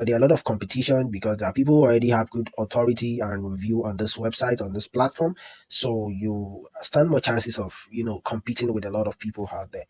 but there are a lot of competition because there are people who already have good authority and review on this website, on this platform. So you stand more chances of, competing with a lot of people out there.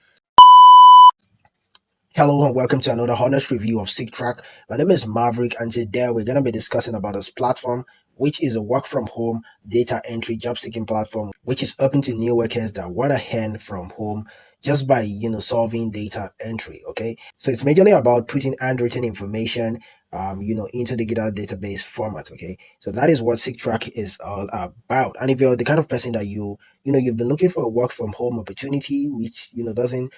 Hello and welcome to another honest review of Sigtrack. My name is Maverick, and today we're going to be discussing about this platform, which is a work from home data entry job seeking platform, which is open to new workers that want to earn from home just by solving data entry. Okay, so it's majorly about putting handwritten information into the digital database format. Okay, so that is what Sigtrack is all about. And if you're the kind of person that you've been looking for a work from home opportunity, which doesn't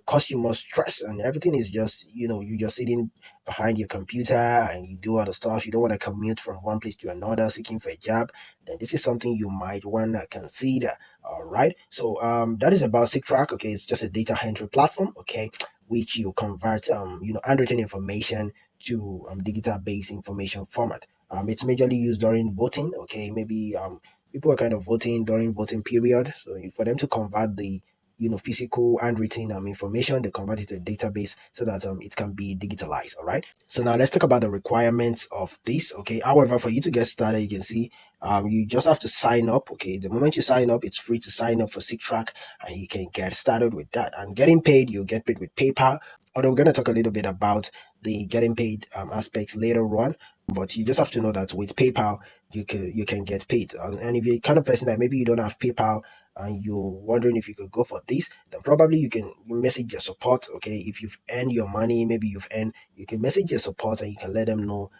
cost you more stress, and everything is just you're just sitting behind your computer and you do other stuff, you don't want to commute from one place to another seeking for a job, then this is something you might want to consider. All right, so that is about Sigtrack. Okay, it's just a data entry platform, okay, which you convert handwritten information to digital based information format. It's majorly used during voting. Okay, maybe people are kind of voting during voting period, so for them to convert the physical handwritten information, they convert it to a database so that it can be digitalized. All right, so now let's talk about the requirements of this. Okay, however, for you to get started, you can see you just have to sign up. Okay, the moment you sign up, it's free to sign up for Sigtrack, and you can get started with that. And getting paid, you get paid with PayPal, although we're going to talk a little bit about the getting paid aspects later on. But you just have to know that with PayPal, you can get paid. And if you're the kind of person that maybe you don't have PayPal and you're wondering if you could go for this, then probably you message your support. Okay, if you've earned your money, maybe you can message your support and you can let them know.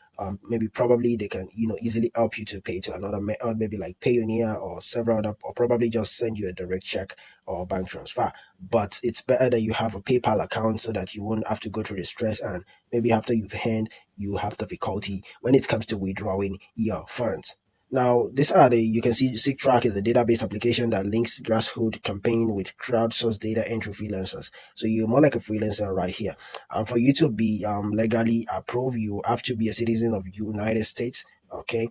Maybe probably they can easily help you to pay to another method, maybe like Payoneer or several other, or probably just send you a direct check or bank transfer. But it's better that you have a PayPal account so that you won't have to go through the stress, and maybe after you've earned, you have difficulty when it comes to withdrawing your funds. Now, you can see Sigtrack is a database application that links grassroots campaign with crowdsourced data entry freelancers. So you're more like a freelancer right here. And for you to be legally approved, you have to be a citizen of United States. Okay.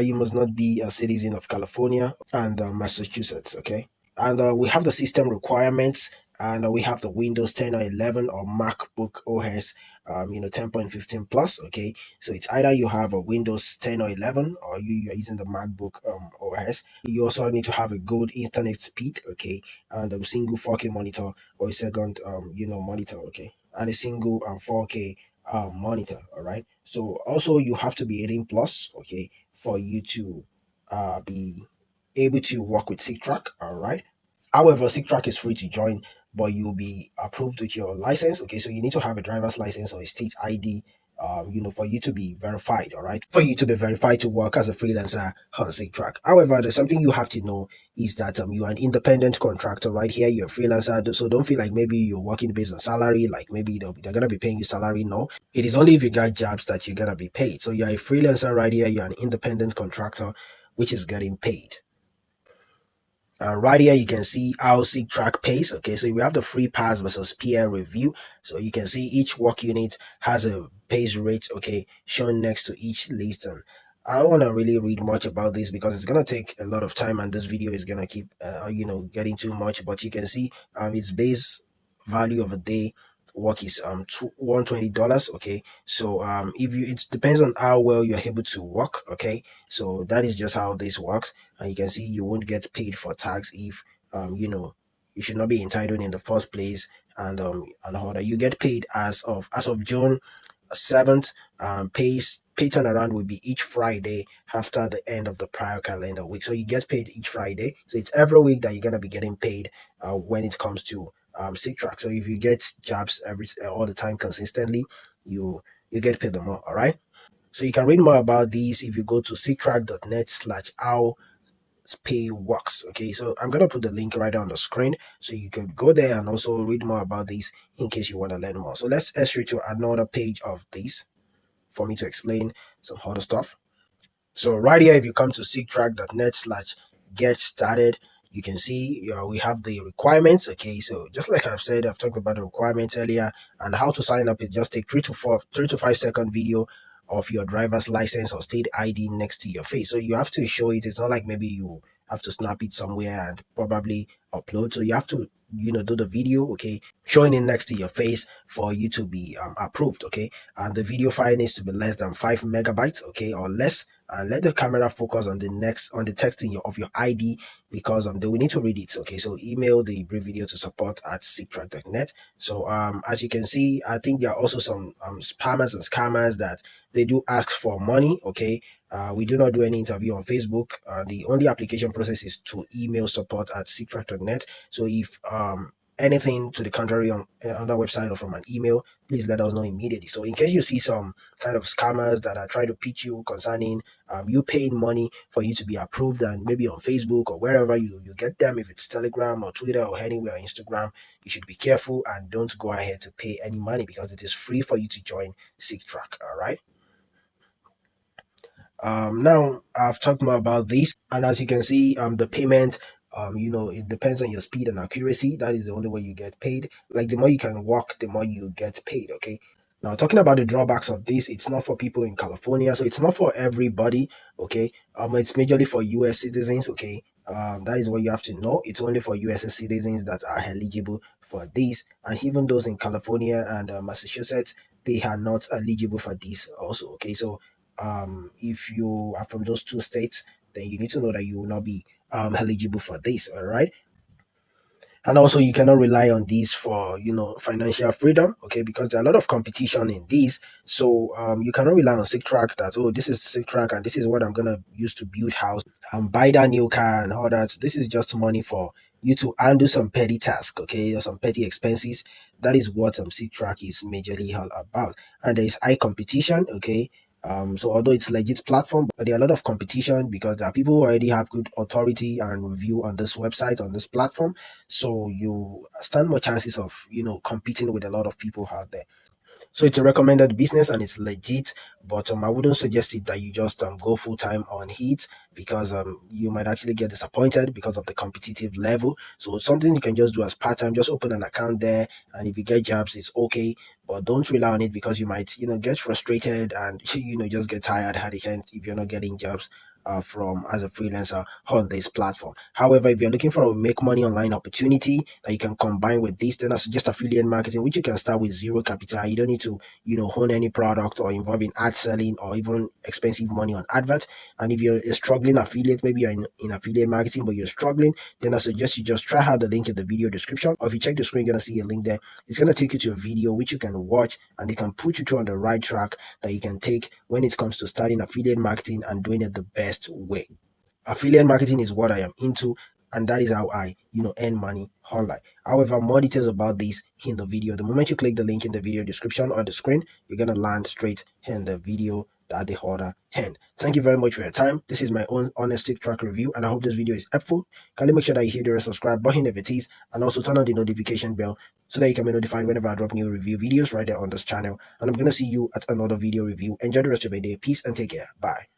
You must not be a citizen of California and Massachusetts. Okay. And we have the system requirements, and we have the Windows 10 or 11 or MacBook OS 10.15 plus. Okay, so it's either you have a Windows 10 or 11, or you're using the MacBook OS. You also need to have a good internet speed, okay, and a single 4K monitor or a second monitor, okay, and a single 4K monitor. All right, so also you have to be 18 plus, okay, for you to be able to work with Sigtrack. All right, however, Sigtrack is free to join, but you'll be approved with your license. Okay, so you need to have a driver's license or a state ID, for you to be verified. All right, for you to be verified to work as a freelancer on Sigtrack. However, there's something you have to know is that you are an independent contractor. Right here, you're a freelancer, so don't feel like maybe you're working based on salary, like maybe they're gonna be paying you salary. No, it is only if you got jobs that you're gonna be paid. So you're a freelancer right here. You're an independent contractor, which is getting paid. Right here, you can see how Sigtrack pays. Okay, so we have the free pass versus peer review. So you can see each work unit has a pays rate, okay, shown next to each list. And I don't want to really read much about this because it's going to take a lot of time, and this video is going to keep, getting too much. But you can see its base value of a day work is $120. Okay, so if you it depends on how well you're able to work. Okay, so that is just how this works. And you can see you won't get paid for tax if you should not be entitled in the first place. And all that, you get paid as of June 7th. Pay turnaround will be each Friday after the end of the prior calendar week. So you get paid each Friday. So it's every week that you're gonna be getting paid when it comes to Sigtrack. So if you get jobs all the time consistently, you get paid the more. All right. So you can read more about these if you go to sigtrack.net/how pay works. Okay, so I'm gonna put the link right on the screen so you could go there and also read more about this in case you want to learn more. So let's head straight to another page of this for me to explain some other stuff. So right here, if you come to sigtrack.net/get started, you can see we have the requirements. Okay, so just like I've said, I've talked about the requirements earlier, and how to sign up is just take 3 to 5 second video of your driver's license or state ID next to your face. So you have to show it. It's not like maybe you have to snap it somewhere and probably upload. So you have to do the video, okay, showing it next to your face for you to be approved, okay. And the video file needs to be less than 5 megabytes, okay, or less. And let the camera focus on the text of your ID, because they will need to read it, okay. So email the brief video to support@sigtrack.net. So as you can see, I think there are also some spammers and scammers that they do ask for money, okay. We do not do any interview on Facebook. The only application process is to email support@sigtrack.net. So if anything to the contrary on the website or from an email, please let us know immediately. So in case you see some kind of scammers that are trying to pitch you concerning you paying money for you to be approved, and maybe on Facebook or wherever you get them, if it's Telegram or Twitter or anywhere, Instagram, you should be careful and don't go ahead to pay any money, because it is free for you to join Sigtrack. All right. Now I've talked more about this, and as you can see, the payment, it depends on your speed and accuracy. That is the only way you get paid. Like the more you can walk, the more you get paid. Okay. Now talking about the drawbacks of this, it's not for people in California, so it's not for everybody. Okay. It's majorly for U.S. citizens. Okay. That is what you have to know. It's only for U.S. citizens that are eligible for this, and even those in California and Massachusetts, they are not eligible for this also. Okay. So if you are from those two states, then you need to know that you will not be eligible for this. All right. And also, you cannot rely on these for financial freedom, okay, because there are a lot of competition in these. So you cannot rely on Sigtrack that, oh, this is Sigtrack and this is what I'm gonna use to build house and buy that new car and all that. This is just money for you to undo some petty task, okay, or some petty expenses. That is what Sigtrack is majorly all about. And there is high competition, okay. So although it's legit platform, but there are a lot of competition because there are people who already have good authority and review on this website, on this platform. So you stand more chances of competing with a lot of people out there. So it's a recommended business and it's legit, but I wouldn't suggest it that you just go full time on it, because you might actually get disappointed because of the competitive level. So it's something you can just do as part time. Just open an account there, and if you get jobs, it's okay. But don't rely on it, because you might get frustrated and just get tired at the end if you're not getting jobs from as a freelancer on this platform. However, if you're looking for a make money online opportunity that you can combine with this, then I suggest affiliate marketing, which you can start with zero capital. You don't need to, own any product or involve in ad selling or even expensive money on advert. And if you're a struggling affiliate, maybe you're in affiliate marketing, but you're struggling, then I suggest you just try out the link in the video description. Or if you check the screen, you're gonna see a link there. It's gonna take you to a video which you can watch, and they can put you through on the right track that you can take when it comes to starting affiliate marketing and doing it the best way. Affiliate marketing is what I am into, and that is how I earn money online. However, more details about this in the video. The moment you click the link in the video description or the screen, you're gonna land straight in the video at the other hand. Thank you very much for your time. This is my own honest Sigtrack review, and I hope this video is helpful. Kindly make sure that you hit the subscribe button if it is, and also turn on the notification bell so that you can be notified whenever I drop new review videos right there on this channel. And I'm gonna see you at another video review. Enjoy the rest of your day. Peace and take care. Bye.